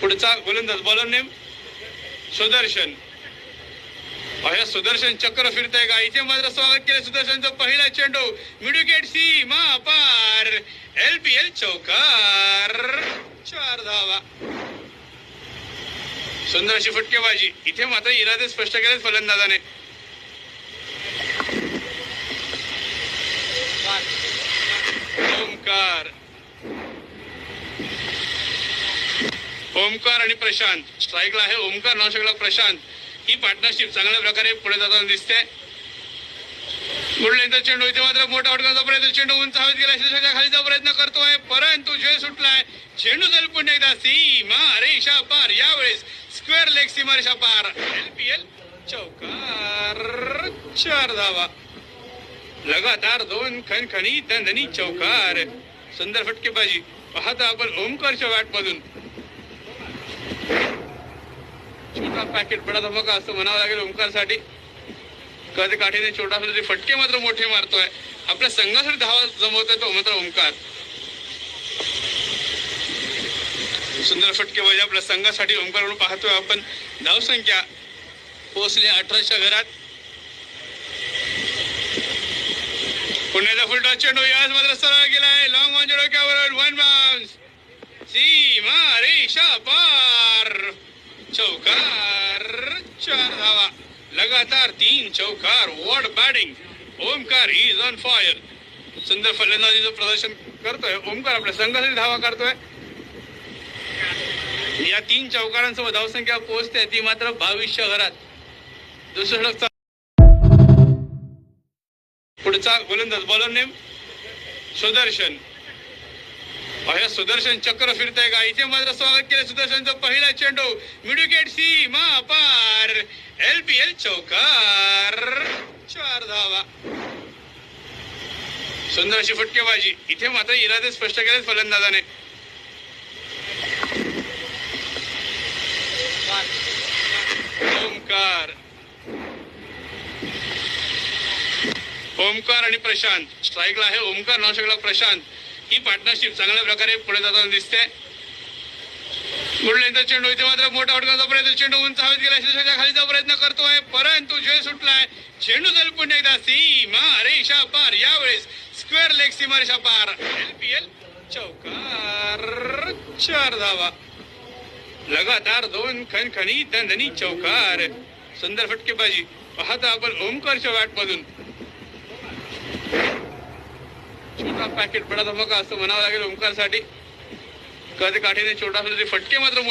पुढचा गोलंदाज bowler name Sudarshan. Sudarshan चक्र फिरतंय का? इथे मात्र स्वागत केलं सुदर्शनचं. पहिला चेंडू मिडविकेट सीमा पार. LPL चौकार. 4 धावा. सुंदर अशी फटकेबाजी. इथे मात्र इरादे स्पष्ट केले फलंदाजाने. ओमकार आणि प्रशांत. स्ट्राईकला आहे ओमकार, नावशकला प्रशांत. ही पार्टनरशिप चांगल्या प्रकारे पुढे जाताना दिसते. गुडलेंचा चेंडू. इथे मात्र मोठा फटकाचा प्रयत्न. चेंडू उंच हवेत गेला. शेषाच्या खालीचा प्रयत्न करतोय, परंतु झेल सुटलाय. चेंडू जाईल पुन्हा एकदा सीमा रेषा पार. यावेळेस स्क्वेअर लेग सीमा रेषा पार. LPL चौकार. 4 धावा. लगातार 2 खणखणी दणदणी चौकार. सुंदर फटकेबाजी पाहता आपण ओमकारच्या बॅट मधून. छोटा पॅकेट बडा धमाका असं म्हणावं लागेल ओमकार साठी. कधी काठीने छोटा असला तरी फटके मात्र मोठे मारतोय. आपल्या संघासाठी धावा जमवतोय तो मात्र ओमकार. सुंदर फटकेबाजी आपल्या संघासाठी ओमकार म्हणून पाहतोय आपण. धावसंख्या पोहोचली 18च्या घरात. पुण्याचा फुलटॉस चेंडू याच मात्र सरळ गेलाय. लॉंग ऑन डोक्यावर 1 बाउन्स. सीमा रेषा पार. चौकार. 4 धावा. लगातार 3 चौकार. What batting. Omkar is on fire. सुंदर फलंदाजीचं प्रदर्शन करतोय ओमकार. आपल्या संघासाठी धावा करतोय. या 3 चौकारांसोबत धावसंख्या पोहोचते ती मात्र 22च्या घरात. दुसरा षटक. पुढचा गोलंदाज बॉलर नेम सुदर्शन. सुदर्शन चक्र फिरतंय का? इथे मात्र स्वागत केलं सुदर्शनचं. पहिला चेंडू मिडविकेट सीमा पार. LPL चौकार. 4 धावा. सुंदर अशी फटकेबाजी. इथे मात्र इरादे स्पष्ट केले फलंदाजाने. ओमकार आणि प्रशांत. स्ट्राईकला आहे ओमकार, नावशकला प्रशांत. ही पार्टनरशिप चांगल्या प्रकारे पुढे जाताना दिसते. गुडलेंचा चेंडू. इथे मात्र मोठा फटकाचा प्रयत्न. चेंडू उंच हवेत गेला. शेषाच्या खालीचा प्रयत्न करतोय, परंतु झेल सुटलाय. चेंडू जाईल पुन्हा एकदा सीमा रेषा पार. यावेळेस स्क्वेअर लेग सीमा रेषा पार. LPL चौकार. 4 धावा. लगातार 2 खणखणी दणदणी चौकार. सुंदर फटकेबाजी पाहता आपण ओमकारच्या बॅट मधून. छोटा पॅकेट बडा धमाका असं म्हणावं लागेल ओमकार साठी. कधी काठीने छोटा असला तरी फटके मात्र